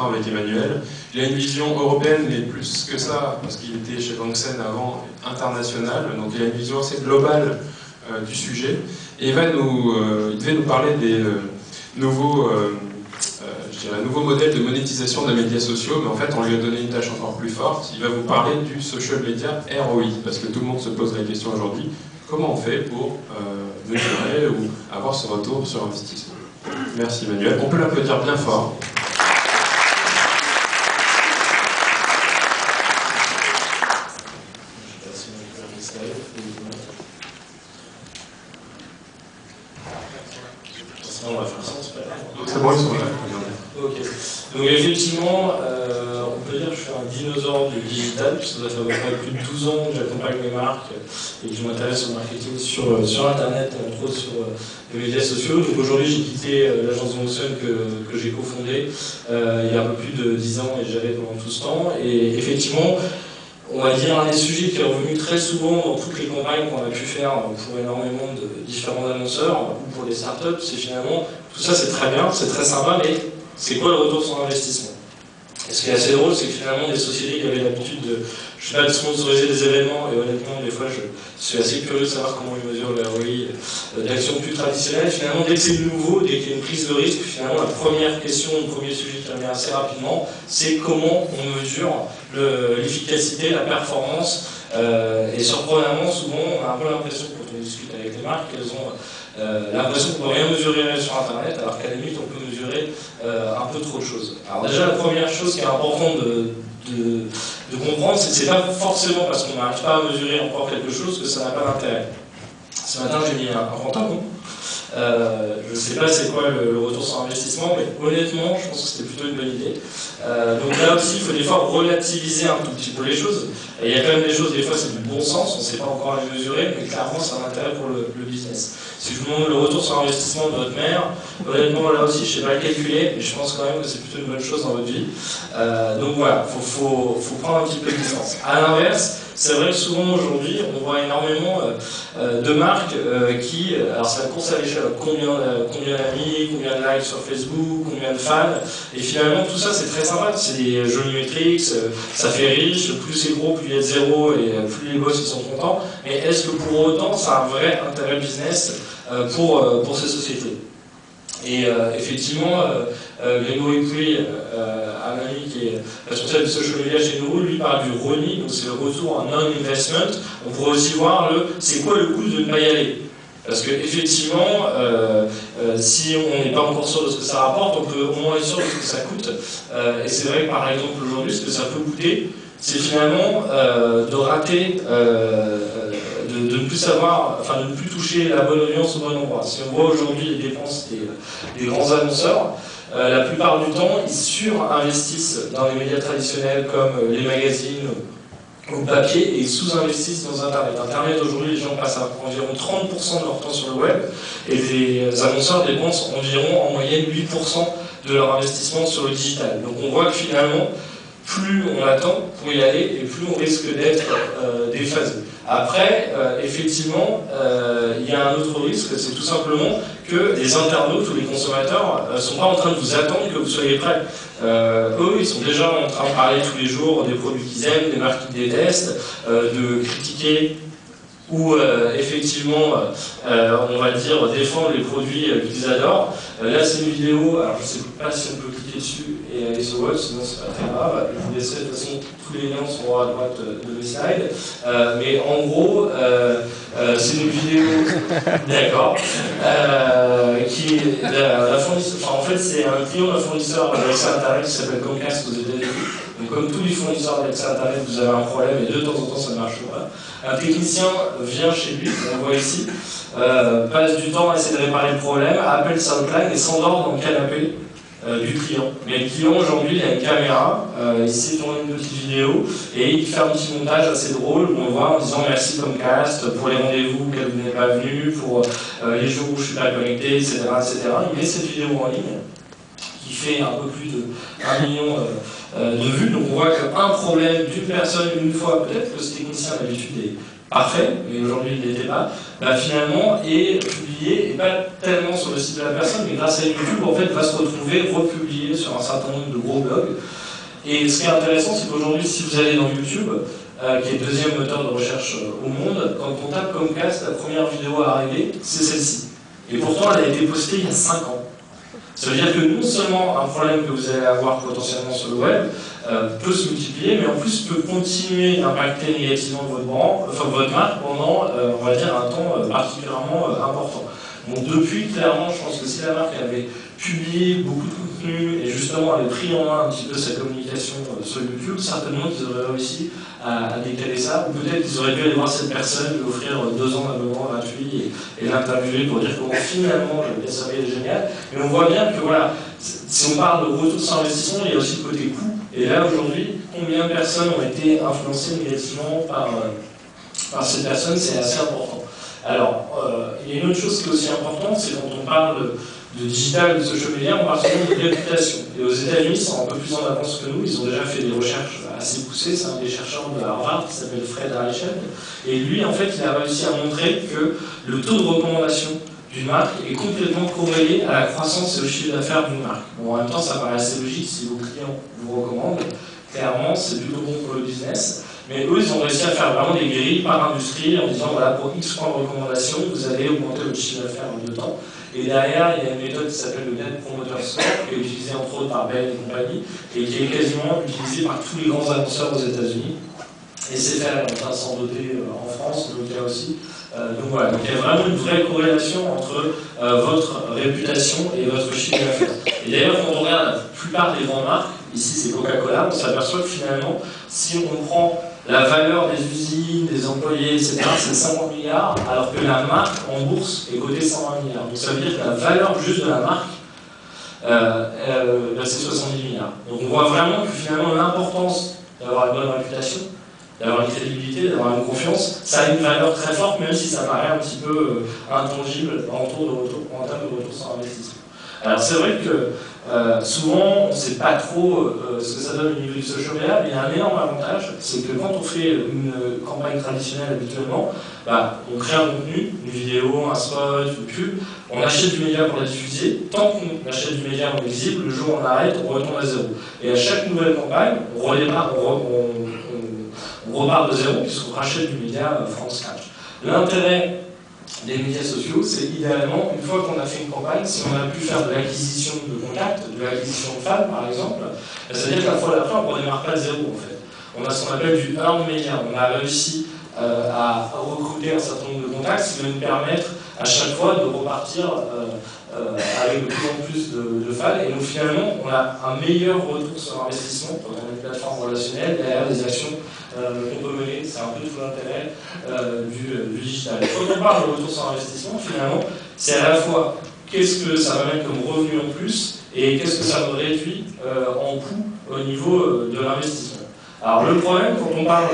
temps avec Emmanuel. Il a une vision européenne, mais plus que ça, parce qu'il était chez Bangsen avant, international, donc il a une vision assez globale du sujet. Et il devait nous parler des nouveaux modèles de monétisation des médias sociaux, mais en fait on lui a donné une tâche encore plus forte. Il va vous parler du social media ROI, parce que tout le monde se pose la question aujourd'hui, comment on fait pour mesurer ou avoir ce retour sur investissement. Merci Emmanuel. On peut l'applaudir bien fort. C'est bon, ils sont là. Ok. Donc effectivement, on peut dire que je suis un dinosaure du digital, puisque ça fait à peu près plus de 12 ans que j'accompagne mes marques et que je m'intéresse au marketing sur Internet, entre autres sur les médias sociaux. Donc aujourd'hui, j'ai quitté l'agence Motion que j'ai cofondée il y a un peu plus de 10 ans et j'avais pendant tout ce temps. Et effectivement, on va dire un des sujets qui est revenu très souvent dans toutes les campagnes qu'on a pu faire pour énormément de différents annonceurs ou pour des startups, c'est finalement, tout ça c'est très bien, c'est très sympa, mais c'est quoi le retour sur investissement? Et ce qui est assez drôle, c'est que finalement des sociétés qui avaient l'habitude de sponsoriser des événements, et honnêtement des fois je suis assez curieux de savoir comment ils mesurent le ROI d'actions plus traditionnelles, finalement dès que c'est nouveau, dès qu'il y a une prise de risque, finalement la première question, le premier sujet qui revient assez rapidement, c'est comment on mesure l'efficacité, la performance, et surprenamment souvent on a un peu l'impression quand on discute avec les marques qu'elles ont l'impression qu'on ne peut rien mesurer sur Internet, alors qu'à la limite on peut mesurer un peu trop de choses. Alors déjà la première chose qui est importante de comprendre, c'est que c'est pas forcément parce qu'on n'arrive pas à mesurer encore quelque chose que ça n'a pas d'intérêt. Ce matin j'ai mis un pantalon. Je ne sais pas c'est quoi le retour sur investissement, mais honnêtement, je pense que c'était plutôt une bonne idée. Donc là aussi, il faut des fois relativiser un tout petit peu les choses. Et il y a quand même des choses, des fois c'est du bon sens, on ne sait pas encore les mesurer, mais clairement c'est un intérêt pour le business. Si je vous demande le retour sur investissement de votre mère, honnêtement là aussi je ne sais pas le calculer, mais je pense quand même que c'est plutôt une bonne chose dans votre vie. Donc voilà, il faut prendre un petit peu de distance. À l'inverse, c'est vrai que souvent aujourd'hui, on voit énormément de marques qui, alors c'est la course à l'échelle, combien d'amis, combien de likes sur Facebook, combien de fans, et finalement tout ça c'est très sympa, c'est des jolies métriques, ça fait riche, plus c'est gros, plus il y a de zéro et plus les boss ils sont contents, mais est-ce que pour autant ça a un vrai intérêt business pour ces sociétés? Et effectivement, Grégory Pouy, un ami qui est responsable du social media chez nous, lui parle du RONI, donc c'est le retour en non-investment. On pourrait aussi voir c'est quoi le coût de ne pas y aller. Parce qu'effectivement, si on n'est pas encore sûr de ce que ça rapporte, on peut au moins être sûr de ce que ça coûte. Et c'est vrai que par exemple aujourd'hui, ce que ça peut coûter, c'est finalement de rater, de ne plus savoir, enfin de ne plus toucher la bonne audience au bon endroit. Si on voit aujourd'hui les dépenses des grands annonceurs, la plupart du temps, ils surinvestissent dans les médias traditionnels comme les magazines ou le papier et ils sous-investissent dans Internet. Internet, aujourd'hui, les gens passent à environ 30% de leur temps sur le web et les annonceurs dépensent environ en moyenne 8% de leur investissement sur le digital. Donc on voit que finalement, plus on attend pour y aller et plus on risque d'être déphasé. Après, effectivement, il y a un autre risque, c'est tout simplement que les internautes ou les consommateurs ne sont pas en train de vous attendre que vous soyez prêts. Eux, ils sont déjà en train de parler tous les jours des produits qu'ils aiment, des marques qu'ils détestent, de critiquer ou effectivement, on va dire, défendre les produits qu'ils adorent. Là, c'est une vidéo, alors je ne sais pas si on peut cliquer dessus et aller sur web, sinon c'est pas très grave. Je vous laisserai, de toute façon, tous les liens seront à droite de mes slides. Mais en gros, c'est une vidéo, d'accord, qui est la fournisseur, enfin, en fait, c'est un client d'un fournisseur d'accès Internet qui s'appelle Comcast aux États-Unis. Donc, comme tous les fournisseurs d'accès Internet, vous avez un problème et de temps en temps ça ne marche pas. Un technicien vient chez lui, on le voit ici, passe du temps à essayer de réparer le problème, appelle SoundCloud et s'endort dans le canapé du client. Mais le client aujourd'hui, il a une caméra, il sait tourner une petite vidéo et il fait un petit montage assez drôle où on voit en disant merci Comcast pour les rendez-vous auxquels vous n'êtes pas venu, pour les jours où je ne suis pas connecté, etc., etc. Il met cette vidéo en ligne qui fait un peu plus de 1 million de vues. Donc on voit qu'un problème d'une personne une fois, peut-être que ce technicien a l'habitude parfait, mais aujourd'hui il n'était pas, bah finalement est publié, et pas tellement sur le site de la personne, mais grâce à YouTube, en fait, va se retrouver republié sur un certain nombre de gros blogs. Et ce qui est intéressant, c'est qu'aujourd'hui, si vous allez dans YouTube, qui est le deuxième moteur de recherche au monde, quand on tape Comcast, la première vidéo à arriver, c'est celle-ci. Et pourtant, elle a été postée il y a 5 ans. Ça veut dire que non seulement un problème que vous allez avoir potentiellement sur le web peut se multiplier, mais en plus peut continuer d'impacter négativement votre marque pendant, on va dire, un temps particulièrement important. Donc depuis, clairement, je pense que si la marque avait publié beaucoup de contenu et justement avait pris en main un petit peu sa communication sur YouTube, certainement qu'ils auraient réussi à décaler ça, ou peut-être qu'ils auraient pu aller voir cette personne, lui offrir 2 ans d'abonnement gratuit et l'interviewer pour dire comment finalement le SAV est génial. Mais on voit bien que voilà, si on parle de retour sur investissement, il y a aussi le côté coût. Et là aujourd'hui, combien de personnes ont été influencées négativement par ces personnes, c'est assez important. Alors, il y a une autre chose qui est aussi importante, c'est quand on parle de digital, de social media, on parle souvent de réputation. Et aux États-Unis, ils sont un peu plus en avance que nous, ils ont déjà fait des recherches assez poussées, c'est un des chercheurs de Harvard qui s'appelle Fred Arichel, et lui, en fait, il a réussi à montrer que le taux de recommandation d'une marque est complètement corrélé à la croissance et au chiffre d'affaires d'une marque. Bon, en même temps, ça paraît assez logique, si vos clients vous recommandent, clairement, c'est plutôt bon pour le business. Mais eux, ils ont réussi à faire vraiment des grilles par industrie en disant, voilà, pour X points de recommandation, vous allez augmenter votre chiffre d'affaires en 2 temps. Et derrière, il y a une méthode qui s'appelle le Net Promoter Score, qui est utilisée entre autres par Bell et compagnie, et qui est quasiment utilisée par tous les grands annonceurs aux États-Unis. Et c'est fait, on est en train de s'en doter en France, le cas aussi. Donc voilà, donc il y a vraiment une vraie corrélation entre votre réputation et votre chiffre d'affaires. Et d'ailleurs, quand on regarde la plupart des grandes marques, ici c'est Coca-Cola, on s'aperçoit que finalement, si on prend la valeur des usines, des employés, etc., c'est 50 milliards, alors que la marque en bourse est cotée 120 milliards. Donc ça veut dire que la valeur juste de la marque, c'est 70 milliards. Donc on voit vraiment que finalement l'importance d'avoir une bonne réputation, d'avoir une crédibilité, d'avoir une confiance, ça a une valeur très forte, même si ça paraît un petit peu intangible en termes de retour sur investissement. Alors c'est vrai que souvent on ne sait pas trop ce que ça donne au niveau du social media, mais il y a un énorme avantage, c'est que quand on fait une campagne traditionnelle habituellement, on crée un contenu, une vidéo, un spot, une pub, on achète du média pour la diffuser, tant qu'on achète du média on est visible, le jour où on arrête, on retombe à zéro. Et à chaque nouvelle campagne, on repart de zéro puisqu'on rachète du média from scratch. L'intérêt des médias sociaux, c'est idéalement, une fois qu'on a fait une campagne, si on a pu faire de l'acquisition de contacts, de l'acquisition de fans par exemple, c'est-à-dire que la fois d'après, on ne redémarre pas de zéro en fait. On a ce qu'on appelle du earned media. On a réussi à recruter un certain nombre de contacts, ce qui va nous permettre à chaque fois de repartir avec de plus en plus de fans. Et donc finalement, on a un meilleur retour sur investissement quand on a une plateforme relationnelle derrière les actions qu'on peut mener. C'est un peu tout l'intérêt du digital. Quand on parle de retour sur investissement, finalement, c'est à la fois qu'est-ce que ça va mettre comme revenu en plus et qu'est-ce que ça me réduit en coût au niveau de l'investissement. Alors le problème, quand on parle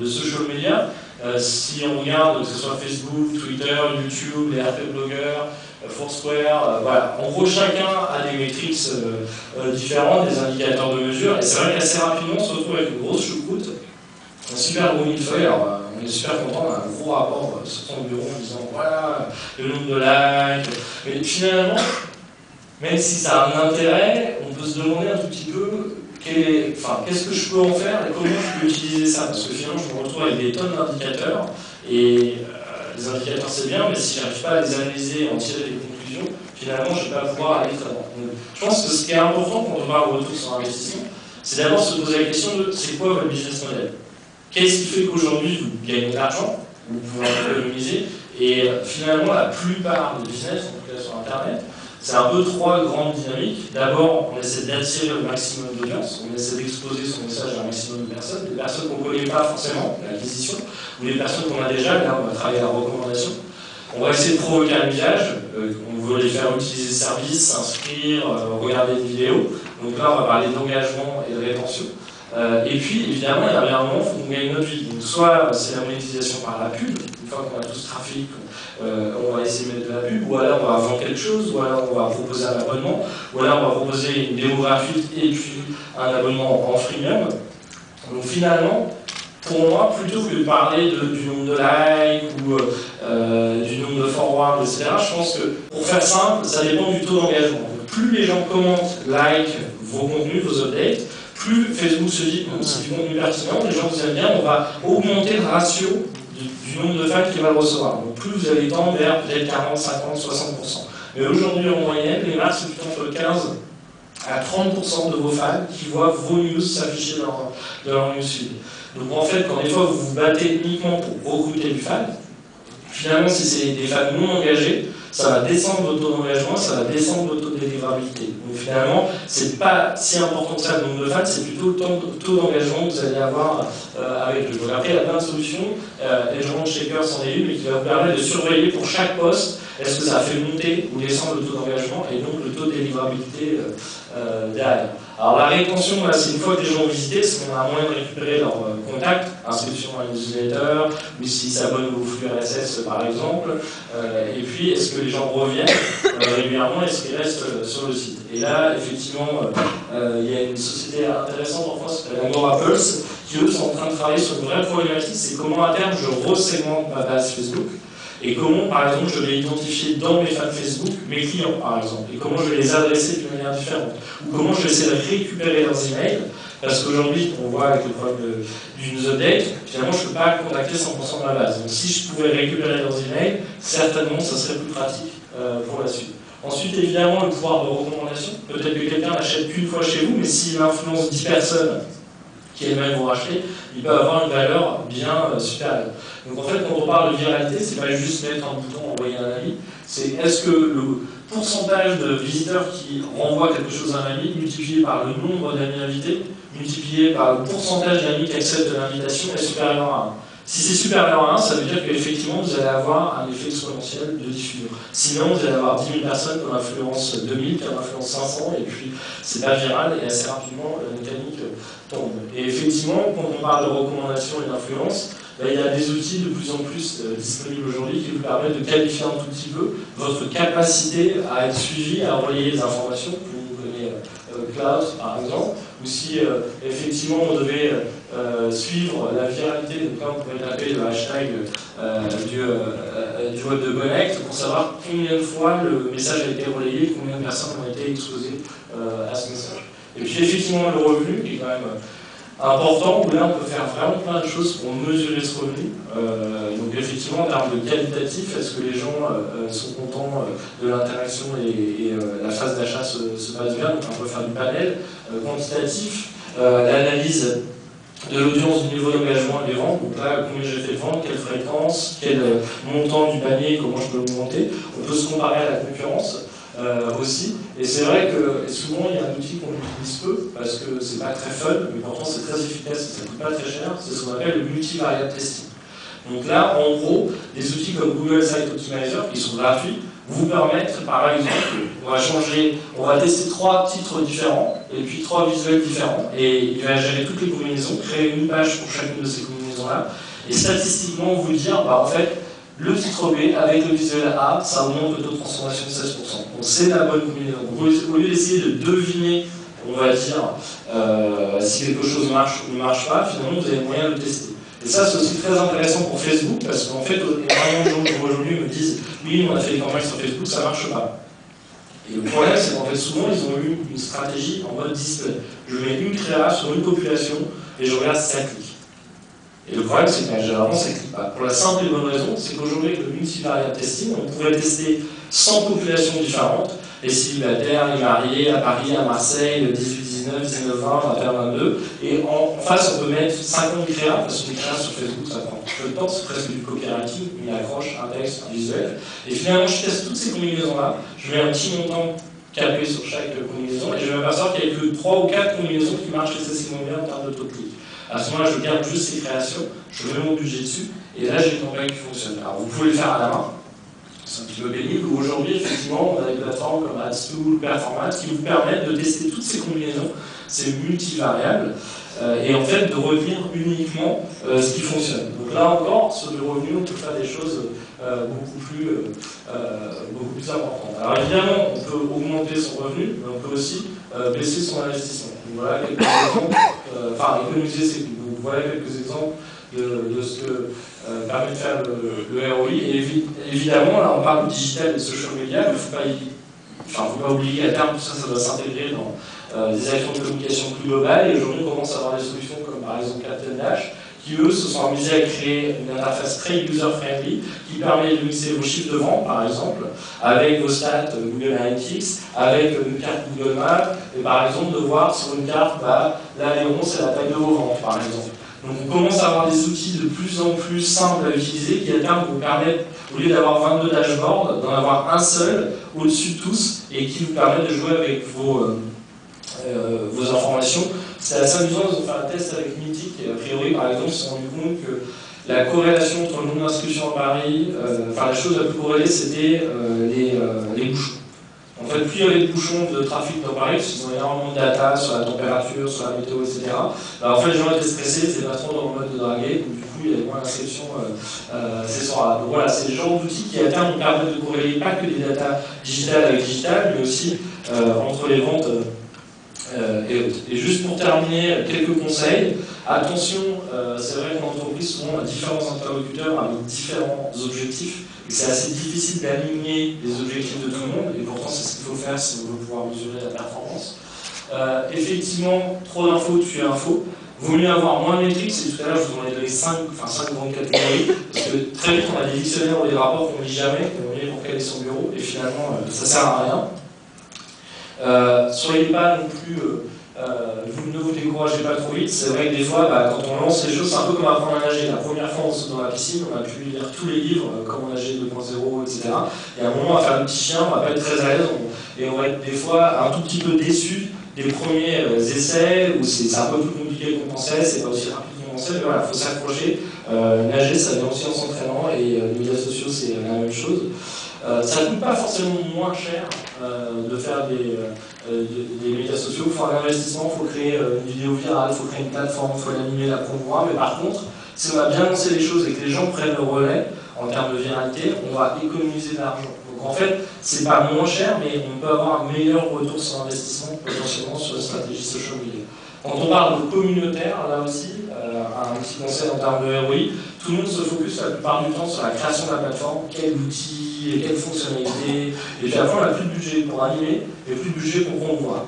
de social media, si on regarde que ce soit Facebook, Twitter, YouTube, les RP blogueurs, Foursquare, voilà. En gros, chacun a des métriques différentes, des indicateurs de mesure, et c'est vrai qu'assez rapidement, on se retrouve avec une grosse choucroute, un super gros millefeuille. Alors, on est super content, on a un gros rapport sur son bureau en disant voilà, le nombre de likes. Mais finalement, même si ça a un intérêt, on peut se demander un tout petit peu qu'est-ce que je peux en faire et comment je peux utiliser ça. Parce que finalement, je me retrouve avec des tonnes d'indicateurs et les indicateurs c'est bien, mais si je n'arrive pas à les analyser et en tirer des conclusions, finalement, je ne vais pas pouvoir aller très loin. Donc, je pense que ce qui est important quand on parle de retour sur investissement, c'est d'abord se poser la question de c'est quoi votre business model? Qu'est-ce qui fait qu'aujourd'hui vous gagnez de l'argent, vous pouvez en économiser, et finalement la plupart des business, en tout cas sur Internet, c'est un peu 3 grandes dynamiques. D'abord, on essaie d'attirer le maximum d'audience, on essaie d'exposer son message à un maximum de personnes, des personnes qu'on ne connaît pas forcément, l'acquisition, ou des personnes qu'on a déjà, là on va travailler à la recommandation. On va essayer de provoquer un usage, on veut les faire utiliser le service, s'inscrire, regarder des vidéos. Donc là on va parler d'engagement et de rétention. Et puis, évidemment, il y a un moment où il faut qu'on gagne notre vie. Donc, soit c'est la monétisation par la pub, une fois qu'on a tout ce trafic, on va essayer de mettre de la pub, ou alors on va vendre quelque chose, ou alors on va proposer un abonnement, ou alors on va proposer une démographie et puis un abonnement en freemium. Donc, finalement, pour moi, plutôt que de parler du nombre de likes ou du nombre de forwards, etc., je pense que, pour faire simple, ça dépend du taux d'engagement. Plus les gens commentent, like vos contenus, vos updates, plus Facebook se dit que c'est du contenu pertinent, les gens vous aiment bien, on va augmenter le ratio du nombre de fans qui va le recevoir. Donc plus vous allez tendre vers peut-être 40, 50, 60%. Mais aujourd'hui, en moyenne, les marques, c'est plutôt entre 15 à 30% de vos fans qui voient vos news s'afficher dans leur newsfeed. Donc en fait, quand des fois vous vous battez uniquement pour recruter du fan, finalement, si c'est des fans non engagés, ça va descendre votre taux d'engagement, ça va descendre votre taux de délivrabilité. Donc finalement, c'est pas si important que ça le nombre de fans, c'est plutôt le taux d'engagement que vous allez avoir avec le jeu. Après, il y a plein de solutions. Edgermont Shaker c'en est une, mais qui va vous permettre de surveiller pour chaque poste, est-ce que ça a fait monter ou descendre le taux d'engagement et donc le taux de délivrabilité derrière. Alors la rétention, c'est une fois que les gens ont visité, c'est qu'on a un moyen de récupérer leur contact, inscription à une newsletter, ou s'ils s'abonnent au flux RSS par exemple, et puis est-ce que les gens reviennent régulièrement, est-ce qu'ils restent sur le site. Et là, effectivement, il y a une société intéressante en France qui s'appelle Agora Pulse, qui eux sont en train de travailler sur une vraie problématique, c'est comment à terme je resegmente ma base Facebook, et comment, par exemple, je vais identifier dans mes fans Facebook mes clients, par exemple, et comment je vais les adresser d'une manière différente, ou comment je vais essayer de récupérer leurs emails, parce qu'aujourd'hui, on voit avec le problème du news update, finalement, je ne peux pas contacter 100% de ma base. Donc si je pouvais récupérer leurs emails, certainement, ça serait plus pratique pour la suite. Ensuite, évidemment, le pouvoir de recommandation. Peut-être que quelqu'un n'achète qu'une fois chez vous, mais s'il influence 10 personnes qui elles-mêmes vont racheter, il peut avoir une valeur bien supérieure. Donc en fait, quand on parle de viralité, c'est pas juste mettre un bouton, envoyer un avis, c'est est-ce que le pourcentage de visiteurs qui renvoient quelque chose à un ami, multiplié par le nombre d'amis invités, multiplié par le pourcentage d'amis qui acceptent l'invitation, est supérieur à 1. Si c'est supérieur à 1, ça veut dire qu'effectivement, vous allez avoir un effet exponentiel de diffusion. Sinon, vous allez avoir 10 000 personnes qui en influencent 2000, qui en influencent 500, et puis c'est pas viral, et assez rapidement, la mécanique tombe. Et effectivement, quand on parle de recommandation et d'influence, il y a des outils de plus en plus disponibles aujourd'hui qui vous permettent de qualifier un tout petit peu votre capacité à être suivi, à relayer les informations. Vous connaissez Cloud, par exemple, ou si effectivement on devait suivre la viralité, donc là on pourrait taper le hashtag du web de Connect pour savoir combien de fois le message a été relayé, combien de personnes ont été exposées à ce message. Et puis effectivement le revenu qui est quand même important, où là on peut faire vraiment plein de choses pour mesurer ce revenu. Donc effectivement en termes de qualitatif, est-ce que les gens sont contents de l'interaction et la phase d'achat se passe bien, donc on peut faire du panel quantitatif, l'analyse de l'audience, du niveau d'engagement et des ventes, donc là combien j'ai fait de ventes, quelle fréquence, quel montant du panier, comment je peux l'augmenter. On peut se comparer à la concurrence. Aussi, et c'est vrai que souvent il y a un outil qu'on utilise peu parce que c'est pas très fun, mais pourtant c'est très efficace et ça coûte pas très cher, c'est ce qu'on appelle le multivariate testing. Donc là, en gros, des outils comme Google Site Optimizer qui sont gratuits vous permettent, par exemple, on va tester 3 titres différents et puis 3 visuels différents et il va gérer toutes les combinaisons, créer une page pour chacune de ces combinaisons-là et statistiquement vous dire, en fait, le titre B avec le visuel A, ça augmente le taux de transformation de 16%. Donc c'est la bonne combinaison. Au lieu d'essayer de deviner, on va dire, si quelque chose marche ou ne marche pas, finalement vous avez moyen de le tester. Et ça c'est aussi très intéressant pour Facebook, parce qu'en fait, énormément de gens qui aujourd'hui me disent oui, on a fait des campagnes sur Facebook, ça marche pas. Et le problème c'est qu'en fait souvent ils ont eu une stratégie en mode display. Je mets une créa sur une population et je regarde si ça clique. Et le problème, c'est que généralement, ça ne clique pas. Pour la simple et bonne raison, c'est qu'aujourd'hui, avec le multivariate testing, on pourrait tester 100 populations différentes, les célibataires, les mariés, à Paris, à Marseille, 18-19, 19-20, 21-22, et en face, on peut mettre 50 créas, parce que les créas sur Facebook, ça prend peu de temps, c'est presque du copywriting, une accroche, un texte, un visuel. Et finalement, je teste toutes ces combinaisons-là, je mets un petit montant capé sur chaque combinaison, et je vais m'apercevoir qu'il n'y a que 3 ou 4 combinaisons qui marchent excessivement bien en termes de taux de clic. À ce moment-là, je garde juste ces créations, je mets mon budget dessus, et là, j'ai une campagne qui fonctionne. Alors, vous pouvez le faire à la main, c'est un petit peu pénible. Aujourd'hui, effectivement, on a des plateformes comme AdStool, Performat, qui vous permettent de tester toutes ces combinaisons, ces multivariables, et en fait, de retenir uniquement ce qui fonctionne. Donc là encore, sur le revenu, on peut faire des choses beaucoup plus importantes. Alors évidemment, on peut augmenter son revenu, mais on peut aussi baisser son investissement. Donc voilà quelques exemples, économiser ses coûts. Donc voilà quelques exemples de ce que permet de faire le ROI. Et évidemment, là on parle de digital et de social media, mais il ne faut pas oublier à terme tout ça, ça doit s'intégrer dans des actions de communication plus globales. Et aujourd'hui, on commence à avoir des solutions comme par exemple Captain Dash, qui eux se sont amusés à créer une interface très user-friendly qui permet de mixer vos chiffres de vente par exemple avec vos stats Google Analytics, avec une carte Google Maps, et par exemple de voir sur une carte, là les ronds c'est la taille de vos ventes par exemple. Donc on commence à avoir des outils de plus en plus simples à utiliser qui à terme vous permettent, au lieu d'avoir 22 dashboards, d'en avoir un seul au-dessus de tous et qui vous permet de jouer avec vos informations. C'est assez amusant, ils ont fait un test avec Mythic et a priori par exemple ils se sont rendus compte que la corrélation entre le nombre d'inscriptions à Paris, la chose la plus corrélée c'était les bouchons. En fait, plus il y avait de bouchons de trafic dans Paris, parce qu'ils ont énormément de data sur la température, sur la météo, etc. En fait, les gens étaient stressés, ils étaient pas trop dans le mode de draguer, donc du coup, il y avait moins d'inscriptions ces soirs-là. Donc voilà, c'est le genre d'outils qui à terme nous permettent de corréler pas que des data digitales avec digital, mais aussi entre les ventes et autres. Et juste pour terminer, quelques conseils. Attention, c'est vrai qu'en entreprise, souvent on a différents interlocuteurs avec différents objectifs. C'est assez difficile d'aligner les objectifs de tout le monde, et pourtant c'est ce qu'il faut faire si on veut pouvoir mesurer la performance. Effectivement, trop d'infos tue info. Vaut mieux avoir moins de métriques, c'est tout à l'heure je vous en ai donné 5 grandes catégories, parce que très vite on a des dictionnaires ou des rapports qu'on ne lit jamais, qu'on lit pour caler son bureau, et finalement ça sert à rien. Soyez pas non plus, ne vous découragez pas trop vite. C'est vrai que des fois, quand on lance les choses, c'est un peu comme apprendre à nager. La première fois, on saute dans la piscine, on a pu lire tous les livres, comment nager 2.0, etc. Et à un moment, on va faire le petit chien, on va pas être très à l'aise, et on va être des fois un tout petit peu déçu des premiers essais, où c'est un peu plus compliqué qu'on pensait, c'est pas aussi rapide qu'on pensait, mais voilà, il faut s'accrocher. Nager, ça vient aussi en s'entraînant, et les médias sociaux, c'est la même chose. Ça ne coûte pas forcément moins cher de faire des médias sociaux. Il faut un investissement, il faut créer une vidéo virale, il faut créer une plateforme, il faut l'animer, la promouvoir. Mais par contre, si on a bien lancé les choses et que les gens prennent le relais en termes de viralité, on va économiser de l'argent. Donc en fait, c'est pas moins cher, mais on peut avoir un meilleur retour sur investissement potentiellement sur une stratégie social media. Quand on parle de communautaire, là aussi, un petit conseil en termes de ROI, tout le monde se focus la plupart du temps sur la création de la plateforme, quel outil, quelle fonctionnalité, et puis après on n'a plus de budget pour animer, et plus de budget pour promouvoir.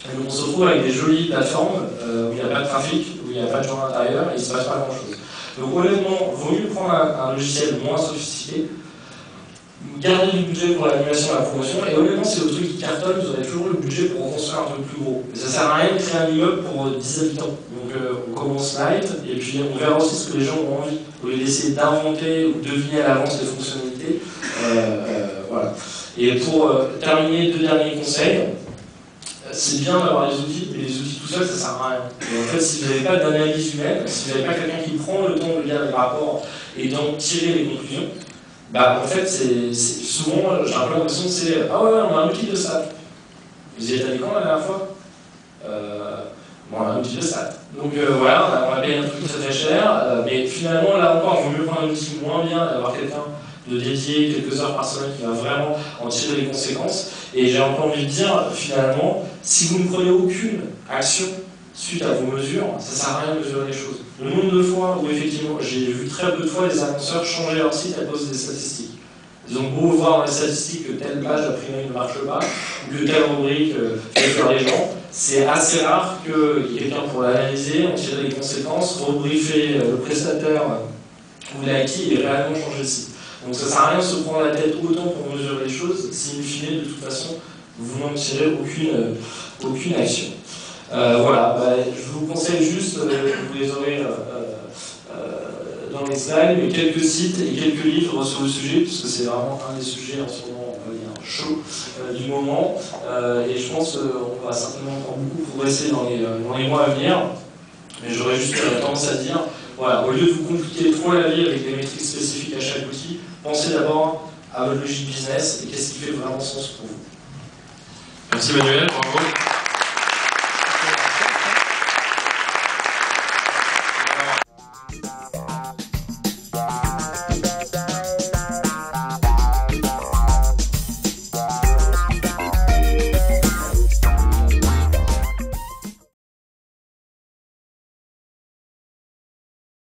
Et donc on se retrouve avec des jolies plateformes où il n'y a pas de trafic, où il n'y a pas de gens à l'intérieur, et il ne se passe pas grand chose. Donc honnêtement, il vaut mieux prendre un logiciel moins sophistiqué, garder du budget pour l'animation et la promotion, et honnêtement, c'est le truc qui cartonne, vous aurez toujours le budget pour construire un truc plus gros. Mais ça ne sert à rien de créer un immeuble pour 10 habitants. Donc on commence light, et puis on verra aussi ce que les gens ont envie. Au lieu d'essayer d'inventer ou de deviner à l'avance les fonctionnalités. Voilà. Et pour terminer, 2 derniers conseils. C'est bien d'avoir des outils, mais les outils tout seuls, ça ne sert à rien. Et en fait, si vous n'avez pas d'analyse humaine, si vous n'avez pas quelqu'un qui prend le temps de lire les rapports et d'en tirer les conclusions, en fait, souvent, j'ai un peu l'impression que c'est « Ah ouais, on a un outil de stats. » Vous y êtes allé quand la dernière fois on a un outil de stats. Donc voilà, on a payé un truc très très cher, mais finalement, là encore, il vaut mieux prendre un outil moins bien, d'avoir quelqu'un de dédié quelques heures par semaine qui va vraiment en tirer les conséquences. Et j'ai un peu envie de dire, finalement, si vous ne prenez aucune action suite à vos mesures, ça ne sert à rien de mesurer les choses. Le nombre de fois où effectivement, j'ai vu très peu de fois les annonceurs changer leur site à cause des statistiques. Ils ont beau voir dans les statistiques que telle page a priori ne marche pas, ou que telle rubrique fait faire les gens, c'est assez rare qu'il y ait quelqu'un pour l'analyser, en tirer les conséquences, rebriefer le prestataire ou l'IT et réellement changer le site. Donc ça ne sert à rien de se prendre la tête autant pour mesurer les choses, si in fine, de toute façon, vous n'en tirez aucune action. Voilà, je vous conseille juste, vous les aurez dans les slides, mais quelques sites et quelques livres sur le sujet, puisque c'est vraiment un des sujets en ce moment, on va dire, chaud du moment. Et je pense qu'on va certainement encore beaucoup progresser dans les mois à venir. Mais j'aurais juste tendance à dire, voilà, au lieu de vous compliquer trop la vie avec des métriques spécifiques à chaque outil, pensez d'abord à votre logique business et qu'est-ce qui fait vraiment sens pour vous. Merci Manuel, bravo.